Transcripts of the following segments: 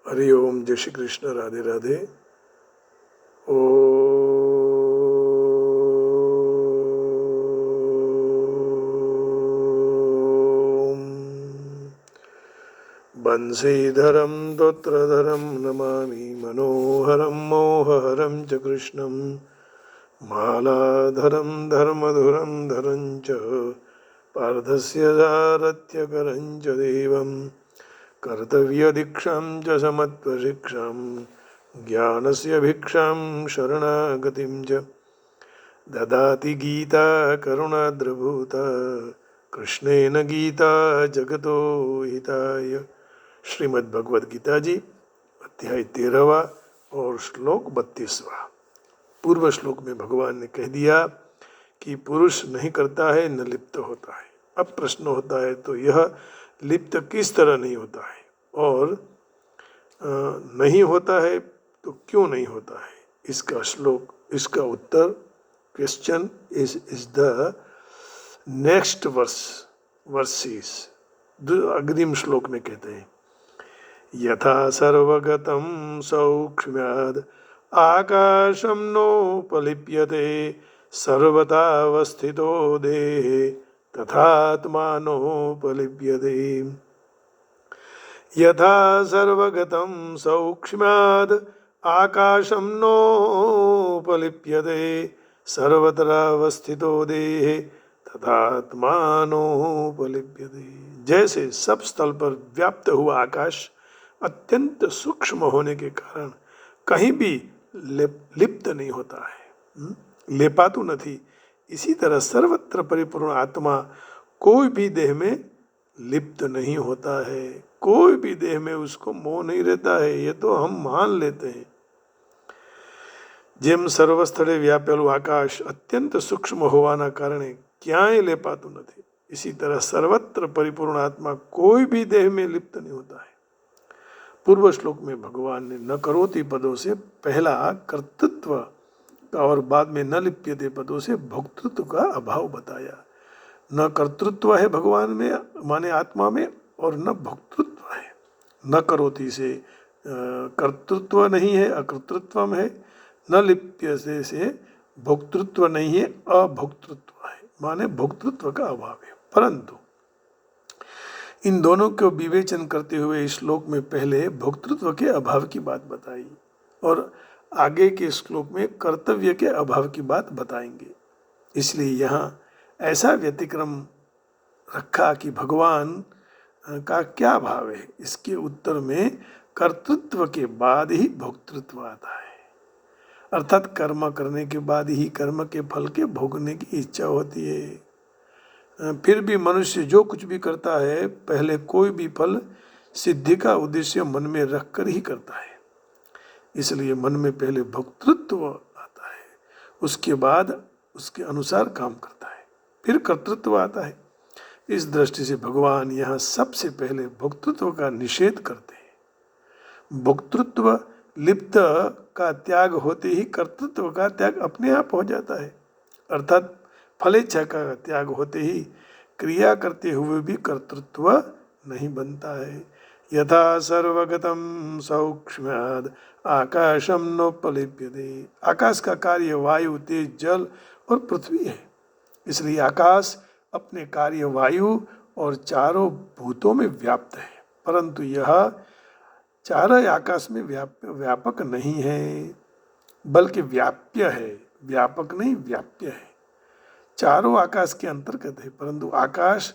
हरि ओम, जय श्री कृष्ण, राधे राधे। ओम बंशीधरं तोत्रधरं नमामि मनोहरं मोहहरं च कृष्णं मालाधरं धर्मधुरं धरं च पार्थस्य सारथ्यकरं च देवं कर्तव्यदीक्षां च समत्वशिक्षां ज्ञानस्य भिक्षां शरणागतिं च ददाति गीता करुणाद्रभूता कृष्णेन गीता जगतो हिताय। श्रीमद् भगवद गीता जी, अध्याय 13वां और श्लोक 32वां। पूर्व श्लोक में भगवान ने कह दिया कि पुरुष नहीं करता है न लिप्त होता है। अब प्रश्न होता है तो यह लिप्त किस तरह नहीं होता है, और नहीं होता है तो क्यों नहीं होता है? इसका उत्तर, question is the next verses. अग्रिम श्लोक में कहते हैं, यथा सर्वगतं सौक्ष्म्याद् आकाशं नोपलिप्यते सर्वतावस्थितो देहे तथात्मानोपलिप्यते। यथा सर्वगतं सौक्ष्म्याद् आकाशं नोपलिप्यते सर्वत्रावस्थितो देहे तथात्मानोपलिप्यते। जैसे सब स्थल पर व्याप्त हुआ आकाश अत्यंत सूक्ष्म होने के कारण कहीं भी लिप्त नहीं होता है, लेपातु नहीं, इसी तरह सर्वत्र परिपूर्ण आत्मा कोई भी देह में लिप्त नहीं होता है। कोई भी देह में उसको मोह नहीं रहता है, ये तो हम मान लेते हैं। જેમ સર્વસ્થળે વ્યાપેલું આકાશ અત્યંત સૂક્ષ્મ હોવાના કારણે ક્યાંય લેપાતું નથી, इसी तरह सर्वत्र परिपूर्ण आत्मा कोई भी देह में लिप्त नहीं होता है। पूर्व श्लोक में भगवान ने न करोति पदों से पहला कर्तृत्व का और बाद में न लिप्यते पदों से भोक्तृत्व का अभाव बताया। न कर्तृत्व है भगवान में माने आत्मा में, और न भोक्तृत्व है। न करोति से कर्तृत्व नहीं है, अकर्तृत्व है। न लिप्य से भोक्तृत्व नहीं है, अभोक्तृत्व है, माने भोक्तृत्व का अभाव है। परंतु इन दोनों को विवेचन करते हुए इस श्लोक में पहले भोक्तृत्व के अभाव की बात बताई और आगे के श्लोक में कर्तव्य के अभाव की बात बताएंगे। इसलिए यहाँ ऐसा व्यतिक्रम रखा कि भगवान का क्या भाव है, इसके उत्तर में कर्तृत्व के बाद ही भोक्तृत्व आता है। अर्थात कर्म करने के बाद ही कर्म के फल के भोगने की इच्छा होती है। फिर भी मनुष्य जो कुछ भी करता है पहले कोई भी फल सिद्धि का उद्देश्य मन में रखकर ही करता है। इसलिए मन में पहले भोक्तृत्व आता है, उसके बाद उसके अनुसार काम करता है, फिर कर्तृत्व आता है। इस दृष्टि से भगवान यहाँ सबसे पहले भोक्तृत्व का निषेध करते हैं। भोक्तृत्व लिप्त का त्याग होते ही कर्तृत्व का त्याग अपने आप हो जाता है। अर्थात फलेच्छा का त्याग होते ही क्रिया करते हुए भी कर्तृत्व नहीं बनता है। यथा सर्वगतं सौक्ष्म्याद् आकाशं नोपलिप्यते। आकाश का कार्य वायु, तेज, जल और पृथ्वी है। इसलिए आकाश अपने कार्य वायु और चारों भूतों में व्याप्त है, परंतु यह चारों आकाश में व्यापक नहीं है, बल्कि व्याप्य है। व्यापक नहीं, व्याप्य है। चारों आकाश के अंतर्गत है, परंतु आकाश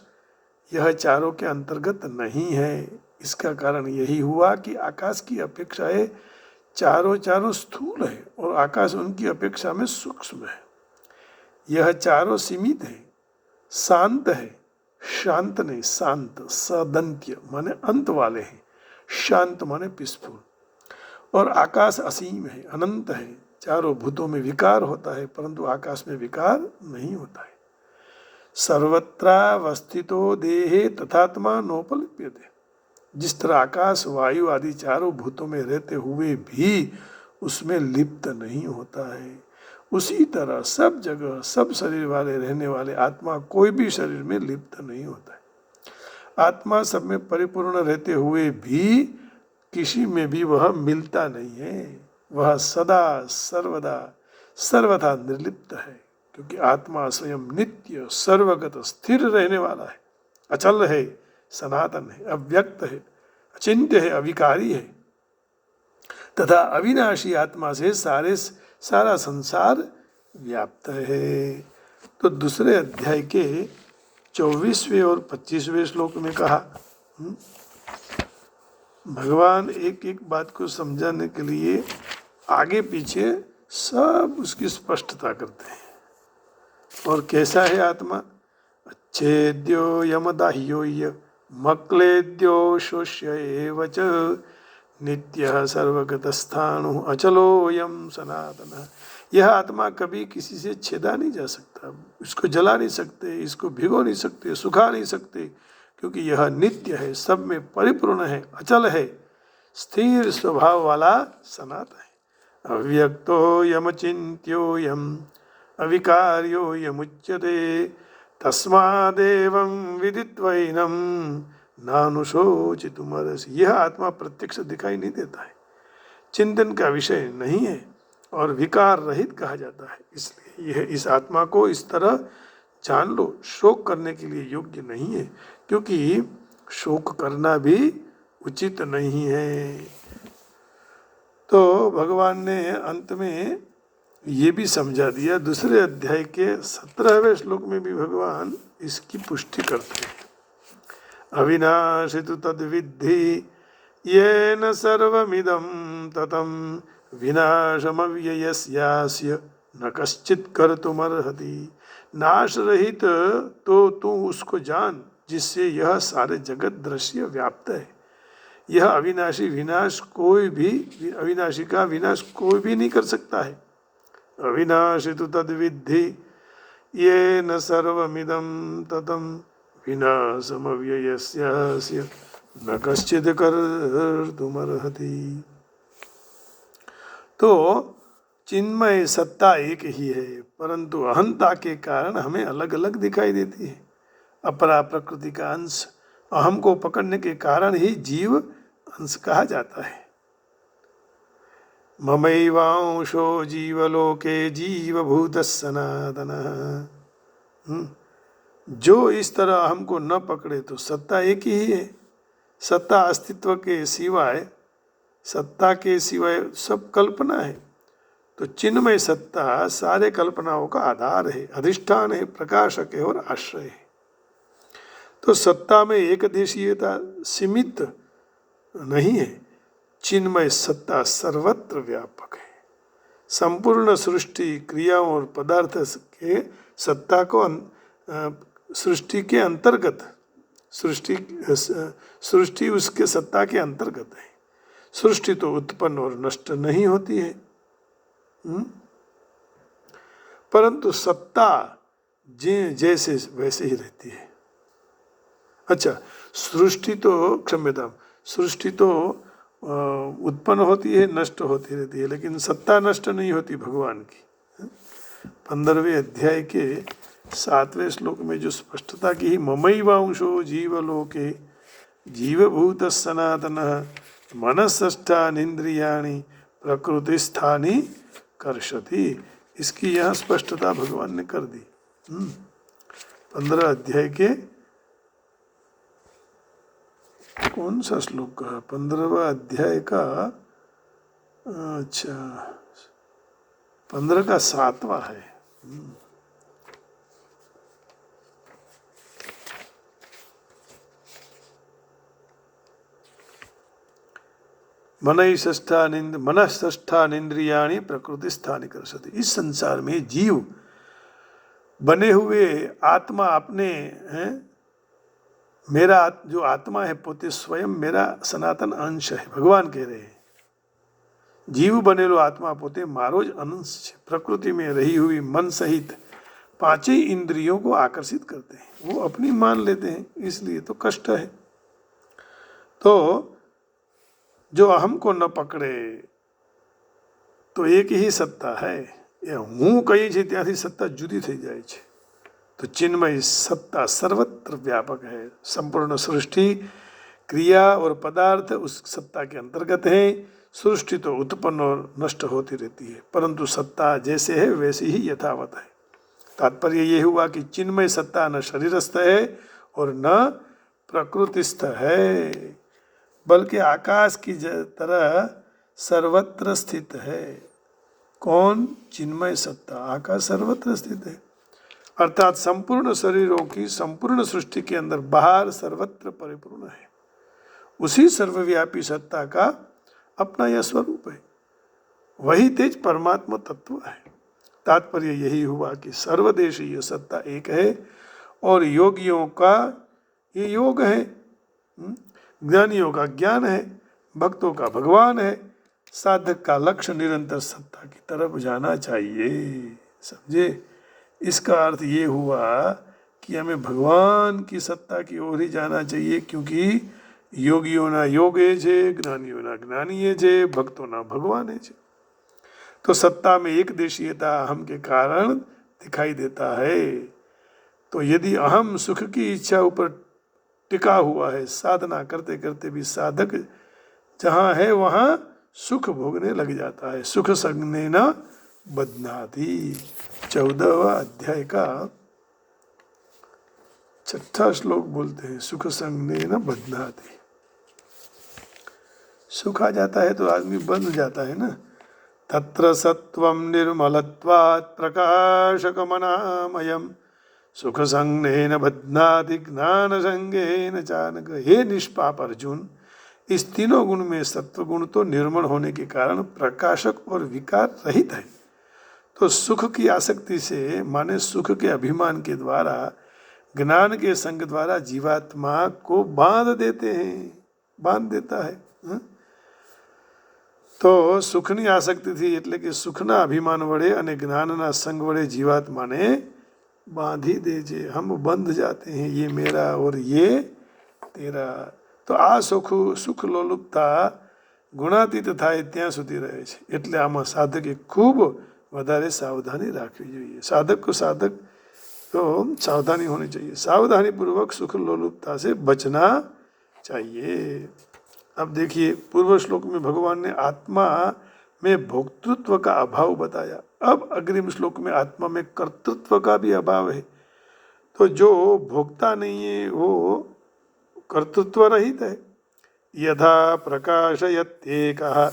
यह चारों के अंतर्गत नहीं है। इसका कारण यही हुआ कि आकाश की अपेक्षा है चारों स्थूल है और आकाश उनकी अपेक्षा में सूक्ष्म है। यह चारों सीमित है, शांत है, शांत नहीं, शांत, सदंत्य माने अंत वाले हैं, शांत माने पीसफुल। और आकाश असीम है, अनंत है। चारों भूतों में विकार होता है, परंतु आकाश में विकार नहीं होता है। सर्वत्रावस्थितो देहे तथात्मा नोपलिप्यते। जिस तरह आकाश, वायु आदि चारों भूतों में रहते हुए भी उसमें लिप्त नहीं होता है, उसी तरह सब जगह सब शरीर वाले रहने वाले आत्मा कोई भी शरीर में लिप्त नहीं होता है। आत्मा सब में परिपूर्ण रहते हुए भी किसी में भी वह मिलता नहीं है। वह सदा सर्वदा सर्वथा निर्लिप्त है, क्योंकि आत्मा स्वयं नित्य सर्वगत स्थिर रहने वाला है, अचल है, सनातन है, अव्यक्त है, अचिंत्य है, अविकारी है तथा अविनाशी आत्मा से सारा संसार व्याप्त है। तो दूसरे अध्याय के 24वें और 25वें श्लोक में कहा, भगवान एक एक बात को समझाने के लिए आगे पीछे सब उसकी स्पष्टता करते हैं। और कैसा है आत्मा? अच्छेद्यो यमदाह्यो मक्लेद्यो शोष्य एव च नित्यः सर्वगतस्थाणु अचलोऽयं सनातनः। यह आत्मा कभी किसी से छेदा नहीं जा सकता, इसको जला नहीं सकते, इसको भिगो नहीं सकते, सुखा नहीं सकते, क्योंकि यह नित्य है, सब में परिपूर्ण है, अचल है, स्थिर स्वभाव वाला सनातन है। अव्यक्तो यमचिन्त्यो यम अविकार्यो यमुच्यते तस्मादेवं विदित्वैनं नानुशोचितुमर्हसि। यह आत्मा प्रत्यक्ष दिखाई नहीं देता है, चिंतन का विषय नहीं है और विकार रहित कहा जाता है। इसलिए यह इस आत्मा को इस तरह जान लो, शोक करने के लिए योग्य नहीं है, क्योंकि शोक करना भी उचित नहीं है। तो भगवान ने अंत में ये भी समझा दिया। दूसरे अध्याय के 17वें श्लोक में भी भगवान इसकी पुष्टि करते हैं। अविनाशी तु तद्विद्धि येन सर्वमिदं ततं विनाशमव्ययस्यास्य न कश्चित् कर्तुमर्हति। नाश रहित तो तू उसको जान जिससे यह सारे जगत दृश्य व्याप्त है। यह अविनाशी अविनाशी का विनाश कोई भी नहीं कर सकता है। अविनाशी तु तद्विद्धि येन सर्वमिदं ततं विनाशमव्ययस्यास्य न कश्चित् कर्तुमर्हति। तो चिन्मय सत्ता एक ही है, परंतु अहंता के कारण हमें अलग अलग दिखाई देती है। अपरा प्रकृति का अंश अहम को पकड़ने के कारण ही जीव अंश कहा जाता है। ममैवांशो जीवलोके जीवभूतः सनातनः। जो इस तरह अहम को न पकड़े तो सत्ता एक ही है। सत्ता अस्तित्व के सिवाय, सत्ता के सिवाय सब कल्पना है। तो चिन्मय सत्ता सारे कल्पनाओं का आधार है, अधिष्ठान है, प्रकाशक है और आश्रय है। तो सत्ता में एक देशीयता सीमित नहीं है। चिन्मय सत्ता सर्वत्र व्यापक है। संपूर्ण सृष्टि क्रियाओं और पदार्थ के सत्ता को सृष्टि के अंतर्गत, सृष्टि उसके सत्ता के अंतर्गत है। सृष्टि तो उत्पन्न और नष्ट नहीं होती है, परंतु सत्ता जैसे वैसे ही रहती है। अच्छा, सृष्टि तो उत्पन्न होती है, नष्ट होती रहती है, लेकिन सत्ता नष्ट नहीं होती भगवान की। 15वें अध्याय के 7वें श्लोक में जो स्पष्टता की, ममैवांशो जीवलोके जीवभूतः सनातनः मनःषष्ठानीन्द्रियाणि प्रकृतिस्थानि कर्षति। इसकी यहाँ स्पष्टता भगवान ने कर दी। 15 अध्याय के कौन सा श्लोक का? 15वां अध्याय का, अच्छा 15 का 7वां है। मनःषष्ठानीन्द्रियाणि प्रकृतिस्थानि कर्षति। इस संसार में जीव बने हुए आत्मा अपने हैं, मेरा जो आत्मा है पोते स्वयं मेरा सनातन अंश है। भगवान कह रहे हैं जीव बनेलो आत्मा पोते मारो ज अंश है। प्रकृति में रही हुई मन सहित 5 इंद्रियों को आकर्षित करते हैं, वो अपनी मान लेते हैं, इसलिए तो कष्ट है। तो जो अहम को न पकड़े तो एक ही सत्ता है। હું કહી છે ત્યાંથી સત્તા જુદી થઈ જાય છે। तो चिन्मय सत्ता सर्वत्र व्यापक है। संपूर्ण सृष्टि क्रिया और पदार्थ उस सत्ता के अंतर्गत हैं। सृष्टि तो उत्पन्न और नष्ट होती रहती है, परंतु सत्ता जैसे है वैसी ही यथावत है। तात्पर्य ये हुआ कि चिन्मय सत्ता न शरीरस्थ है और न प्रकृतिस्थ है, बल्कि आकाश की तरह सर्वत्र स्थित है। कौन? चिन्मय सत्ता, आकाश सर्वत्र स्थित है, अर्थात संपूर्ण शरीरों की संपूर्ण सृष्टि के अंदर बाहर सर्वत्र परिपूर्ण है। उसी सर्वव्यापी सत्ता का अपना यह स्वरूप है, वही तेज परमात्मा तत्व है। तात्पर्य यही हुआ कि सर्वदेशीय सत्ता एक है और योगियों का ये योग है, ज्ञानियों का ज्ञान है, भक्तों का भगवान है। साधक का लक्ष्य निरंतर सत्ता की तरफ जाना चाहिए, समझे। इसका अर्थ ये हुआ कि हमें भगवान की सत्ता की ओर ही जाना चाहिए, क्योंकि योगियोना योगे छे, ज्ञानियोना ज्ञानीए छे, भक्तोना भगवान छे। तो सत्ता में एक देशीयता अहम के कारण दिखाई देता है। तो यदि अहम सुख की इच्छा ऊपर टिका हुआ है, साधना करते करते भी साधक जहाँ है वहाँ सुख भोगने लग जाता है। सुख संगेन बध्नाति, 14वां अध्याय का 6वां श्लोक बोलते हैं, सुख संगेन बध्नाति। सुख आ जाता है तो आदमी बंध जाता है ना। तत्र सत्वं निर्मलत्वात् प्रकाशकमनामयम् सुख संगेन बध्नाति ज्ञान संगेन चानघ। हे निष्पाप अर्जुन, इस तीनों गुण में सत्व गुण तो निर्मल होने के कारण प्रकाशक और विकार रहित है, तो सुख की आसक्ति से माने सुख के अभिमान के द्वारा ज्ञान के संग द्वारा जीवात्मा को बांध देता है। तो सुखनी आसक्ति थी એટલે કે સુખના અભિમાન વડે અને જ્ઞાનના સંગ વડે જીવાત્માને बांधी दे जे। हम बंध जाते हैं, ये मेरा और ये तेरा। तो आ સુખ લોલુપતા ગુણાતીત થાય ત્યાં સુધી રહે છે, એટલે આમાં સાધકે ખૂબ વધારે સાવધાની રાખવી જોઈએ। साधक तो सावधानी होनी चाहिए, सावधानी पूर्वक सुख लोलुपता से बचना चाहिए। अब देखिए, पूर्व श्लोक में भगवान ने आत्मा में भोक्तृत्व का अभाव बताया, अब अग्रिम श्लोक में आत्मा में कर्तृत्व का भी अभाव है। तो जो भोक्ता नहीं है वो कर्तृत्व रहित है। यथा प्रकाशयत्येकः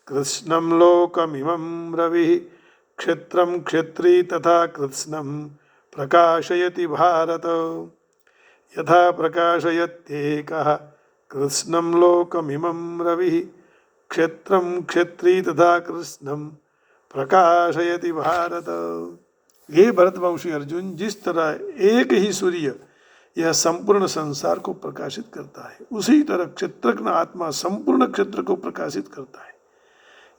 कृत्स्नं लोकमिमं रविः क्षेत्रं क्षेत्री तथा कृत्स्नं प्रकाशयति भारत। यथा प्रकाशयत्येकः कृत्स्नं लोकमिमं रविः क्षेत्रं क्षेत्री तथा कृत्स्नं प्रकाशयति भारत। ये भरतवंशी अर्जुन, जिस तरह एक ही सूर्य यह संपूर्ण संसार को प्रकाशित करता है, उसी तरह क्षेत्रज्ञ आत्मा संपूर्ण क्षेत्र को प्रकाशित करता है।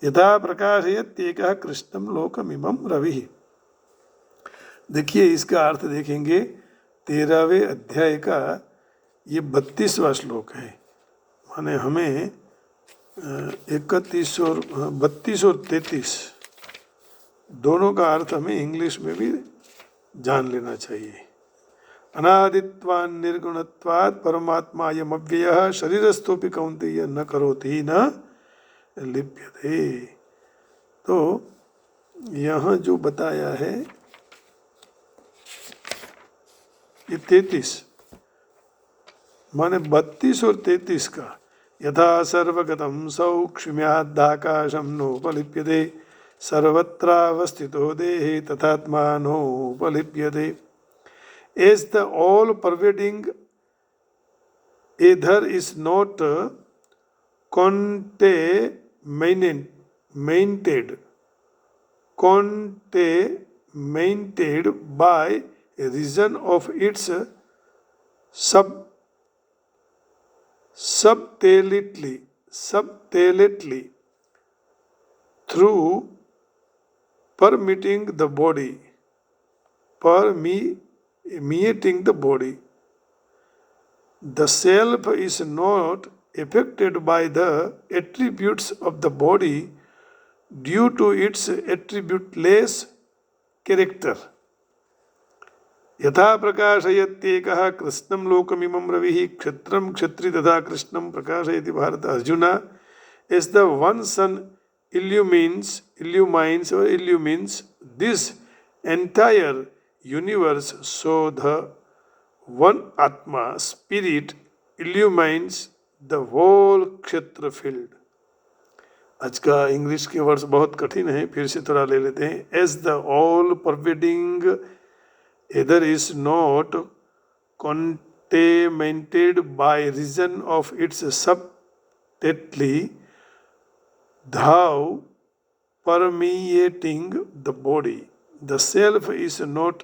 यथा प्रकाशयत्येकः कृत्स्नं लोकमिमं रविः। देखिए, इसका अर्थ देखेंगे 13वें अध्याय का ये 32वां श्लोक है। माने हमें 31 और 32 और 33 दोनों का अर्थ हमें इंग्लिश में भी जान लेना चाहिए। अनादित्वान् निर्गुणत्वात् परमात्मायम् अव्ययः शरीरस्थोपि कौन्तेय न करोति न लिप्यते। तो यहाँ जो बताया है ये 33 माने 32 और 33 का, यथा सर्वगतं सौक्ष्म्यादाकाशं नोपलिप्यते सर्वत्रावस्थितो देहे तथात्मानोपलिप्यते। As the all-pervading ether is not contaminated by reason of its subtletly through permeating the body. The self is not affected by the attributes of the body due to its attributeless character. यथा प्रकाशयत्येकः कृष्णं लोकमिमं रविः क्षत्रं क्षत्री तथा कृष्णं प्रकाशयति Bharat. Arjuna, as the one sun illumines this entire universe, so the one Atma spirit illumines the whole क्षेत्र field। आज का English के वर्ड्स बहुत कठिन है, फिर से थोड़ा ले लेते हैं। As the all pervading ether is not contaminated by reason of its subtly thou permeating the body, the self is not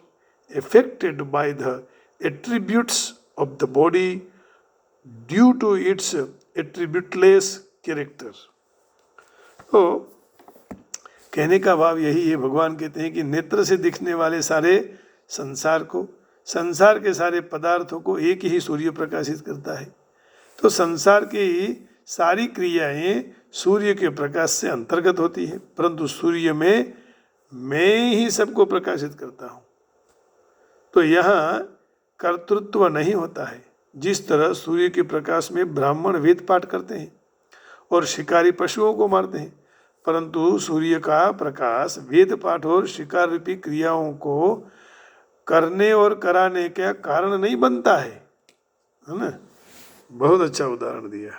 affected by the attributes of the body due to its attributeless character। तो कहने का भाव यही है, भगवान कहते हैं कि नेत्र से दिखने वाले सारे संसार को, संसार के सारे पदार्थों को एक ही सूर्य प्रकाशित करता है। तो संसार की सारी क्रियाएं सूर्य के प्रकाश से अंतर्गत होती है, परंतु सूर्य में मैं ही सबको प्रकाशित करता हूँ। तो यहाँ कर्तृत्व नहीं होता है। जिस तरह सूर्य के प्रकाश में ब्राह्मण वेद पाठ करते हैं और शिकारी पशुओं को मारते हैं, परंतु सूर्य का प्रकाश वेद पाठ और शिकार रूपी क्रियाओं को करने और कराने का कारण नहीं बनता है ना। बहुत अच्छा उदाहरण दिया।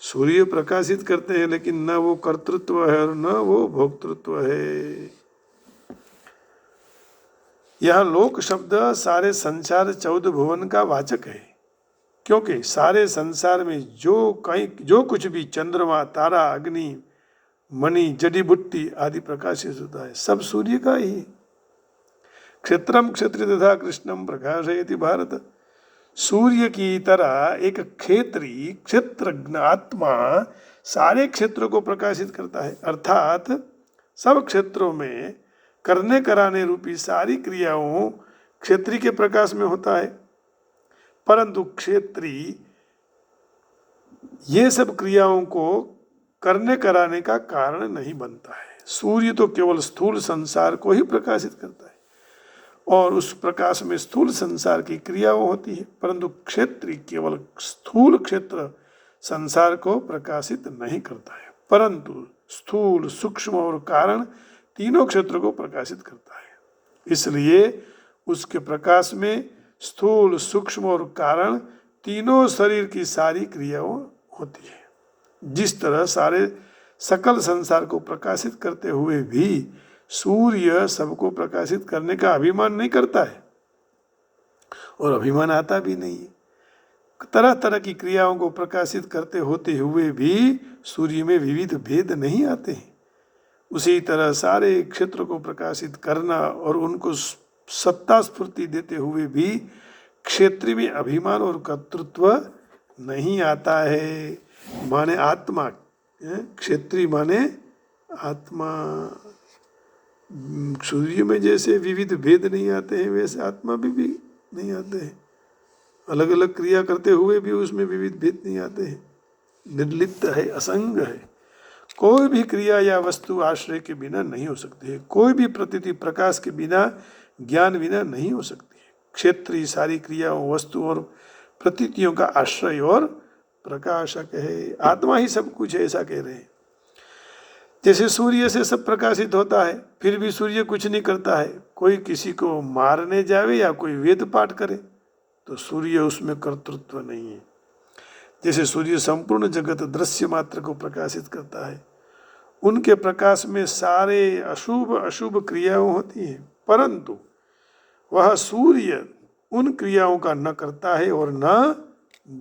सूर्य प्रकाशित करते हैं लेकिन न वो कर्तृत्व है और न वो भोक्तृत्व है। यह लोक शब्द सारे संसार 14 भुवन का वाचक है, क्योंकि सारे संसार में जो कुछ भी चंद्रमा, तारा, अग्नि, मणि, जड़ी बूटी आदि प्रकाशित होता है, सब सूर्य का ही। क्षेत्रम क्षत्रि तथा कृष्णम प्रकाशयति भारत। सूर्य की तरह एक क्षेत्री क्षेत्रज्ञ आत्मा सारे क्षेत्रों को प्रकाशित करता है, अर्थात सब क्षेत्रों में करने कराने रूपी सारी क्रियाओं क्षेत्री के प्रकाश में होता है, परंतु क्षेत्री ये सब क्रियाओं को करने कराने का कारण नहीं बनता है। सूर्य तो केवल स्थूल संसार को ही प्रकाशित करता है और उस प्रकाश में स्थूल संसार की क्रियाओं होती है, परंतु क्षेत्री केवल स्थूल क्षेत्र संसार को प्रकाशित नहीं करता है, परंतु स्थूल, सूक्ष्म और कारण तीनों क्षेत्रों को प्रकाशित करता है। इसलिए उसके प्रकाश में स्थूल, सूक्ष्म और कारण तीनों शरीर की सारी क्रियाओं होती है। जिस तरह सारे सकल संसार को प्रकाशित करते हुए भी सूर्य सबको प्रकाशित करने का अभिमान नहीं करता है और अभिमान आता भी नहीं है। तरह तरह की क्रियाओं को प्रकाशित करते होते हुए भी सूर्य में विविध भेद नहीं आते हैं। उसी तरह सारे क्षेत्र को प्रकाशित करना और उनको सत्ता स्फूर्ति देते हुए भी क्षेत्र में अभिमान और कर्तृत्व नहीं आता है। माने आत्मा, क्षेत्री माने आत्मा। सूर्य में जैसे विविध भेद नहीं आते हैं, वैसे आत्मा भी नहीं आते हैं। अलग अलग क्रिया करते हुए भी उसमें विविध भेद नहीं आते हैं। निर्लिप्त है, असंग है। कोई भी क्रिया या वस्तु आश्रय के बिना नहीं हो सकती है। कोई भी प्रतीति प्रकाश के बिना, ज्ञान बिना नहीं हो सकती है। क्षेत्रीय सारी क्रियाओं, वस्तु और प्रतीतियों का आश्रय और प्रकाशक है। आत्मा ही सब कुछ है, ऐसा कह रहे हैं। जैसे सूर्य से सब प्रकाशित होता है, फिर भी सूर्य कुछ नहीं करता है। कोई किसी को मारने जावे या कोई वेद पाठ करे तो सूर्य उसमें कर्तृत्व नहीं है। जैसे सूर्य संपूर्ण जगत दृश्य मात्र को प्रकाशित करता है, उनके प्रकाश में सारे अशुभ अशुभ क्रियाओं होती हैं, परंतु वह सूर्य उन क्रियाओं का न करता है और न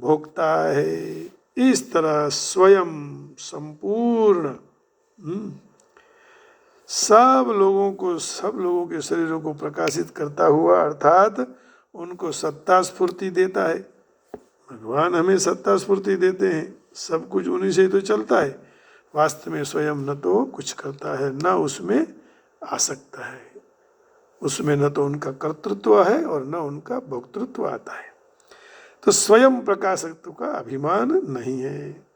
भोगता है। इस तरह स्वयं संपूर्ण सब लोगों के शरीरों को प्रकाशित करता हुआ, अर्थात उनको सत्ता स्फूर्ति देता है। भगवान हमें सत्ता स्फूर्ति देते हैं, सब कुछ उन्हीं से तो चलता है। वास्तव में स्वयं न तो कुछ करता है, न उसमें आसक्त है। उसमें न तो उनका कर्तृत्व है और न उनका भोक्तृत्व आता है। तो स्वयं प्रकाशत्व का अभिमान नहीं है।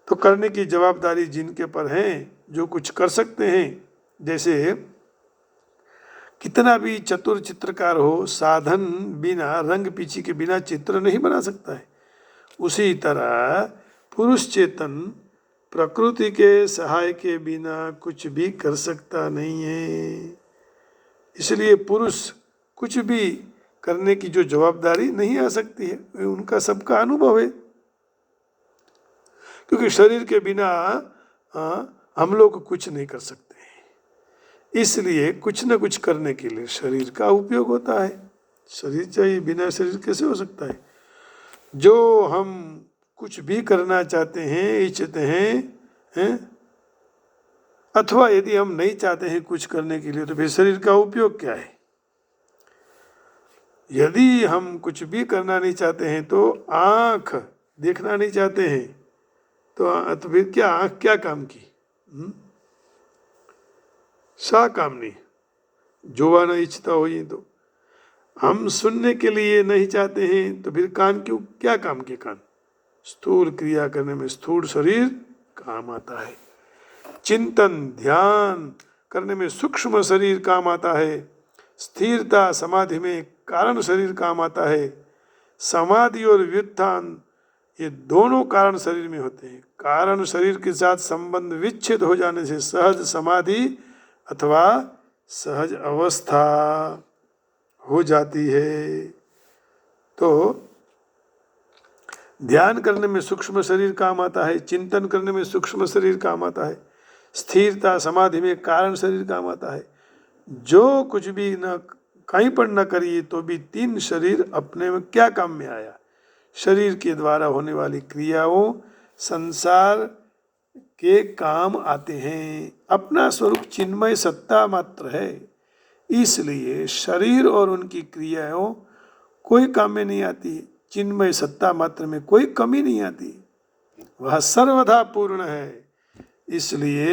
तो करने की जवाबदारी जिनके पर है, जो कुछ कर सकते हैं, जैसे कितना भी चतुर चित्रकार हो, साधन बिना, रंग पीछी के बिना चित्र नहीं बना सकता है। उसी तरह पुरुष चेतन प्रकृति के सहाय के बिना कुछ भी कर सकता नहीं है। इसलिए पुरुष कुछ भी करने की जो जवाबदारी नहीं आ सकती है, उनका सबका अनुभव है। क्योंकि शरीर के बिना हम लोग कुछ नहीं कर सकते, इसलिए कुछ न कुछ करने के लिए शरीर का उपयोग होता है। शरीर चाहिए, बिना शरीर कैसे हो सकता है। जो हम कुछ भी करना चाहते हैं, इच्छते हैं, अथवा यदि हम नहीं चाहते हैं कुछ करने के लिए, तो फिर शरीर का उपयोग क्या है। यदि हम कुछ भी करना नहीं चाहते हैं, तो आँख देखना नहीं चाहते हैं, तो फिर क्या आँख क्या काम की, शा काम नहीं। જોવાના ઈચ્છતા હોઈએ तो हम सुनने के लिए नहीं चाहते हैं, तो फिर कान क्यों, क्या काम के कान। स्थूल क्रिया करने में स्थूल शरीर काम आता है। चिंतन ध्यान करने में सूक्ष्म शरीर काम आता है। स्थिरता समाधि में कारण शरीर काम आता है। समाधि और व्युत्थान ये दोनों कारण शरीर में होते हैं। कारण शरीर के साथ संबंध विच्छेद हो जाने से सहज समाधि अथवा सहज अवस्था हो जाती है। तो ध्यान करने में सूक्ष्म शरीर काम आता है, चिंतन करने में सूक्ष्म शरीर काम आता है, स्थिरता समाधि में कारण शरीर काम आता है। जो कुछ भी न कहीं पर न करिए तो भी तीन शरीर अपने में क्या काम में आया। शरीर के द्वारा होने वाली क्रियाओं संसार के काम आते हैं। अपना स्वरूप चिन्मय सत्ता मात्र है, इसलिए शरीर और उनकी क्रियाओं कोई काम में नहीं आती। चिन्मय सत्ता मात्र में कोई कमी नहीं आती, वह सर्वथा पूर्ण है। इसलिए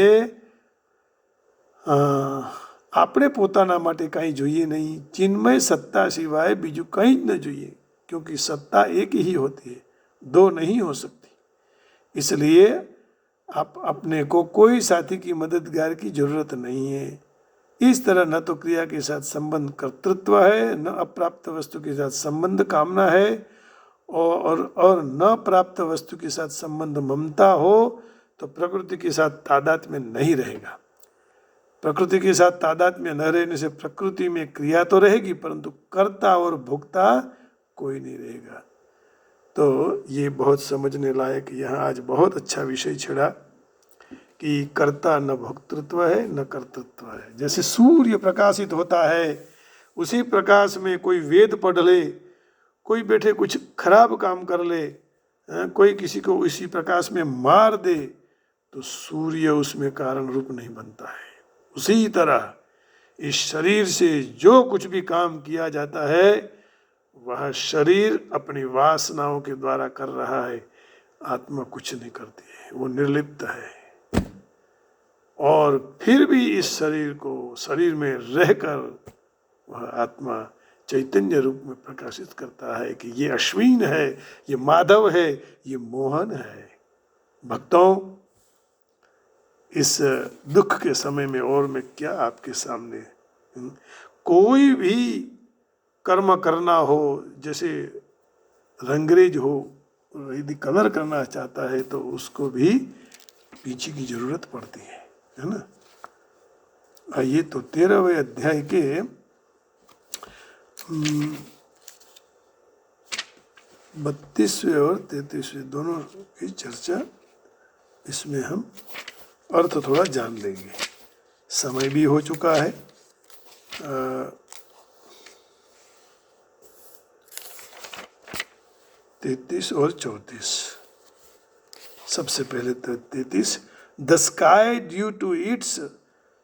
આપણે પોતાના માટે કંઈ જોઈએ नहीं, चिन्मय सत्ता सिवाय बीजू कहीं न જોઈએ, क्योंकि सत्ता एक ही होती है, दो नहीं हो सकती। इसलिए आप अपने को कोई साथी की मददगार की जरूरत नहीं है। इस तरह न तो क्रिया के साथ संबंध कर्तृत्व है, न अप्राप्त वस्तु के साथ संबंध कामना है, और न प्राप्त वस्तु के साथ संबंध ममता हो, तो प्रकृति के साथ तादात्म्य में नहीं रहेगा। प्रकृति के साथ तादात्म्य में न रहने से प्रकृति में क्रिया तो रहेगी, परंतु कर्ता और भोक्ता कोई नहीं रहेगा। तो ये बहुत समझने लायक यहाँ आज बहुत अच्छा विषय छिड़ा कि कर्ता न भोक्तृत्व है न कर्तृत्व है। जैसे सूर्य प्रकाशित होता है, उसी प्रकाश में कोई वेद पढ़ ले, कोई बैठे कुछ खराब काम कर ले, कोई किसी को इसी प्रकाश में मार दे, तो सूर्य उसमें कारण रूप नहीं बनता है। उसी तरह इस शरीर से जो कुछ भी काम किया जाता है, वह शरीर अपनी वासनाओं के द्वारा कर रहा है। आत्मा कुछ नहीं करती है, वो निर्लिप्त है। और फिर भी इस शरीर को, शरीर में रहकर वह आत्मा चैतन्य रूप में प्रकाशित करता है कि ये अश्विन है, ये माधव है, ये मोहन है। भक्तों, इस दुख के समय में और मैं क्या आपके सामने, कोई भी कर्म करना हो, जैसे रंगरेज हो, यदि कलर करना चाहता है तो उसको भी पीछे की जरूरत पड़ती है ना। आइए तो 13वें अध्याय के 32वें और 33वें दोनों की चर्चा, इसमें हम अर्थ थोड़ा जान लेंगे। समय भी हो चुका है। 33 और 34। सबसे पहले 33। The sky due to its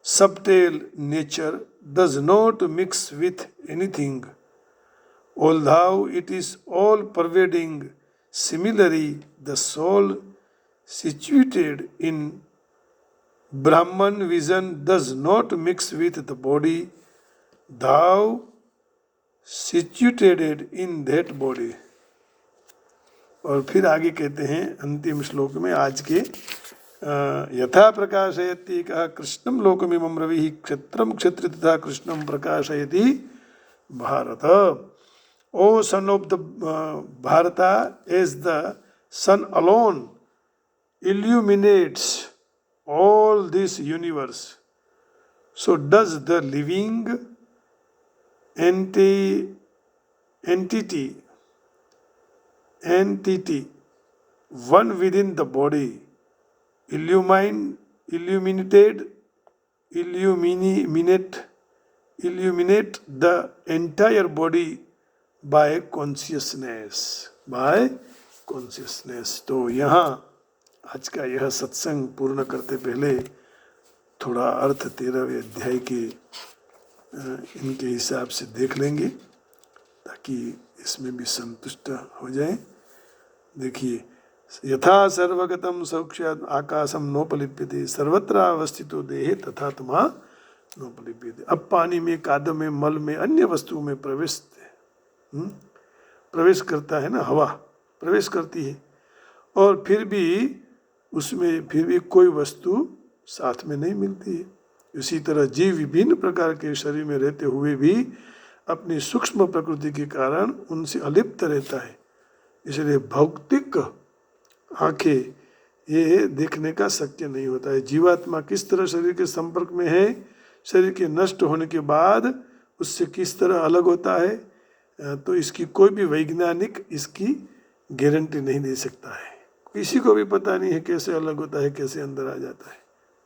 subtle nature does not mix with anything, although it is all pervading. Similarly, the soul situated in Brahman vision does not mix with the body, thou situated in that body. और फिर आगे कहते हैं अंतिम श्लोक में आज के यथा प्रकाशयति कः कृष्णं लोकमिमं रविः क्षेत्रं क्षेत्री तथा कृष्णं प्रकाशयति Bharat. O son of the Bharata, as the sun alone illuminates all this universe, so does the living entity, one within the body, illuminate the entire body by consciousness. तो यहाँ आज का यह सत्संग पूर्ण करते पहले थोड़ा अर्थ 13वें अध्याय के इनके हिसाब से देख लेंगे ताकि इसमें भी संतुष्ट हो जाए. देखिए, यथा सर्वगतम सौक्ष्यात् आकाशम नोपलिप्यते सर्वत्र अवस्थितो देहे तथात्मा नोपलिप्यते. अब पानी में, कादव में, मल में, अन्य वस्तुओं में प्रवेश करता है ना, हवा प्रवेश करती है, और फिर भी कोई वस्तु साथ में नहीं मिलती है. इसी तरह जीव विभिन्न प्रकार के शरीर में रहते हुए भी अपनी सूक्ष्म प्रकृति के कारण उनसे अलिप्त रहता है. इसलिए भौतिक आंखें ये देखने का शक्य नहीं होता है. जीवात्मा किस तरह शरीर के संपर्क में है, शरीर के नष्ट होने के बाद उससे किस तरह अलग होता है, तो इसकी कोई भी वैज्ञानिक इसकी गारंटी नहीं दे सकता है. किसी को भी पता नहीं है कैसे अलग होता है, कैसे अंदर आ जाता है.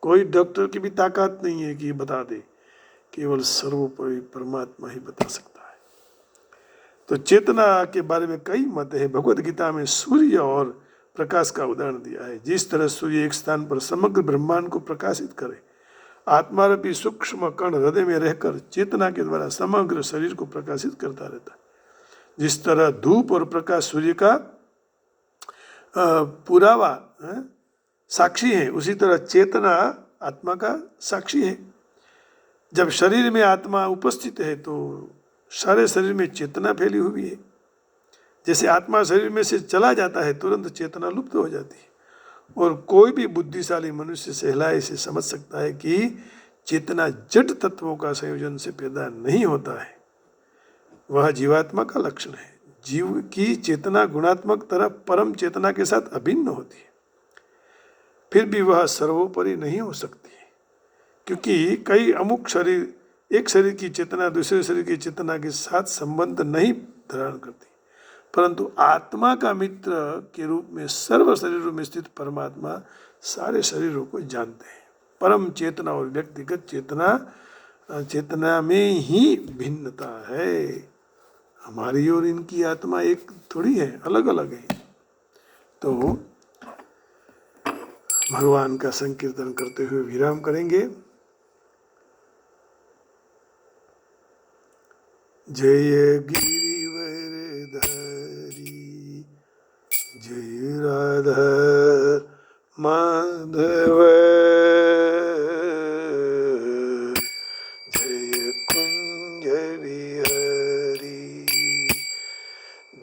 कोई डॉक्टर की भी ताकत नहीं है कि बता दे. केवल सर्वोपरि परमात्मा ही बता सकता है. तो चेतना के बारे में कई मत है. भगवद गीता में सूर्य और प्रकाश का उदाहरण दिया है. जिस तरह सूर्य एक स्थान पर समग्र ब्रह्मांड को प्रकाशित करे, आत्मा रूपी सूक्ष्म कण हृदय में रहकर चेतना के द्वारा समग्र शरीर को प्रकाशित करता रहता है. जिस तरह धूप और प्रकाश सूर्य का पुरावा साक्षी है, उसी तरह चेतना आत्मा का साक्षी है. जब शरीर में आत्मा उपस्थित है तो सारे शरीर में चेतना फैली हुई है. जैसे आत्मा शरीर में से चला जाता है तुरंत चेतना लुप्त हो जाती है. और कोई भी बुद्धिशाली मनुष्य सहलाई से समझ सकता है कि चेतना जड़ तत्वों का संयोजन से पैदा नहीं होता है. वह जीवात्मा का लक्षण है. जीव की चेतना गुणात्मक तरफ परम चेतना के साथ अभिन्न होती है. फिर भी वह सर्वोपरि नहीं हो सकती है, क्योंकि एक शरीर की चेतना दूसरे शरीर की चेतना के साथ संबंध नहीं धारण करती. परंतु आत्मा का मित्र के रूप में सर्व शरीरों में स्थित परमात्मा सारे शरीरों को जानते हैं. परम चेतना और व्यक्तिगत चेतना में ही भिन्नता है. हमारी और इनकी आत्मा एक थोड़ी है, अलग अलग है. तो भगवान का संकीर्तन करते हुए विराम करेंगे. जय गिरिवरधारी, जय राधा माधव, जय कुंज विहरी,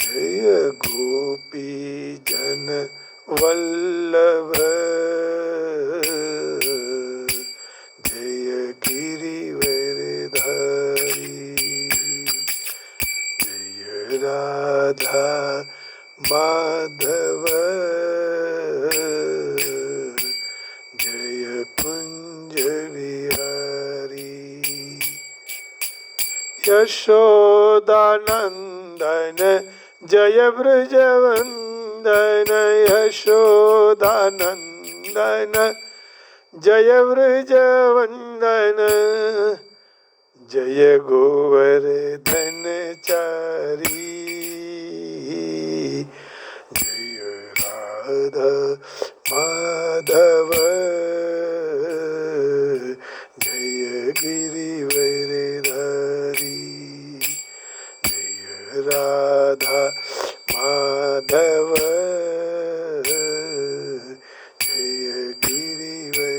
जय गोपी जन वल्लभ, जय गिरिवरधारी, जय राधा माधव, जय कुंज विहारी. यशोदानंदन जय ब्रजवंदन, यशोदानंदन जय ब्रजवंदन, जय गोवर्धन चारी, जय राधा माधव, जय गिरिवरधारी, जय राधा माधव, जय गिरिवरधारी,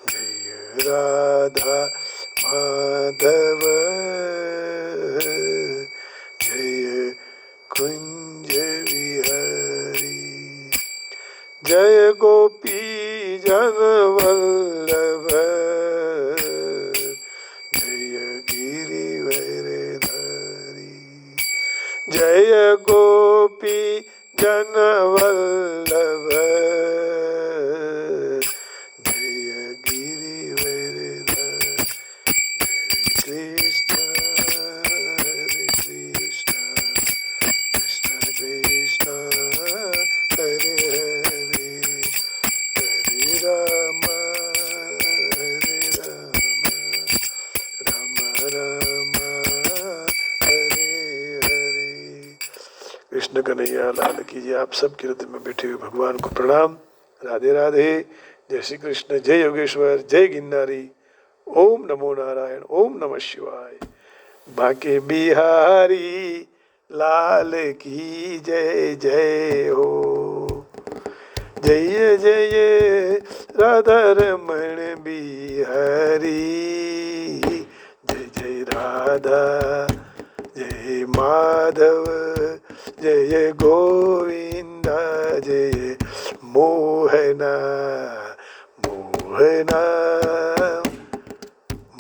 जय राधा माधव, जय कुंज विहारी. जय गोपी जन वल्लभ, जय गिरिवरधारी। जय गोपी जन वल्लभ, जय गिरिवरधारी। कृष्ण हरे कृष्ण, कृष्ण कृष्ण हरे हरे, हरे राम राम राम हरे हरे। कृष्ण कन्हैया लाल की जय। आप सब के हृदय में बैठे हुए भगवान को प्रणाम। राधे राधे। जय श्री कृष्ण, जय योगेश्वर, जय गिरनारी। ओम नमो नारायण, ओम नमः शिवाय। बाके बिहारी लाल की जय जय हो। जय जय राधा रमण बिहारी, जय जय राधा, जय माधव, जय गोविंदा, जय मोहना मोहना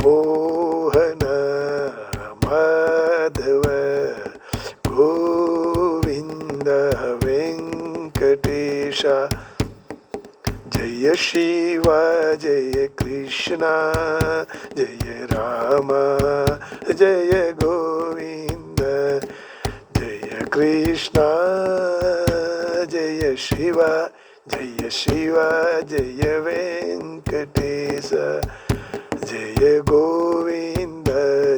मोहन माधव, गोविंद वेंकटेश। जय शिव जय कृष्ण, जय राम जय गोविंद, जय कृष्ण जय शिव, जय शिव जय वेंकटेश। जय गोविंद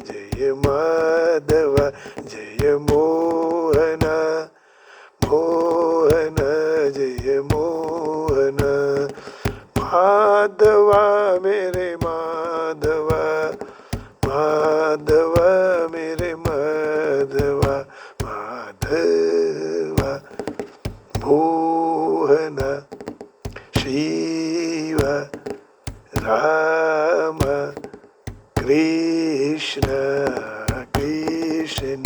जय माधव, जय मोहन मोहन, जय मोहन। माधवा मेरे माधवा, माधवा मेरे माधवा, माधवा मोहन शिव राम कृष्ण कृष्ण।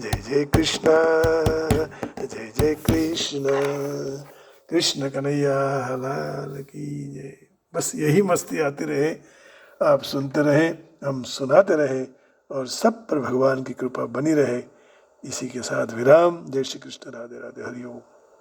जय जय कृष्ण, जय जय कृष्ण। कृष्ण कन्हैया लाल की जय। बस यही मस्ती आती रहे, आप सुनते रहें, हम सुनाते रहें, और सब पर भगवान की कृपा बनी रहे। इसी के साथ विराम। जय श्री कृष्ण, राधे राधे, हरि ओम।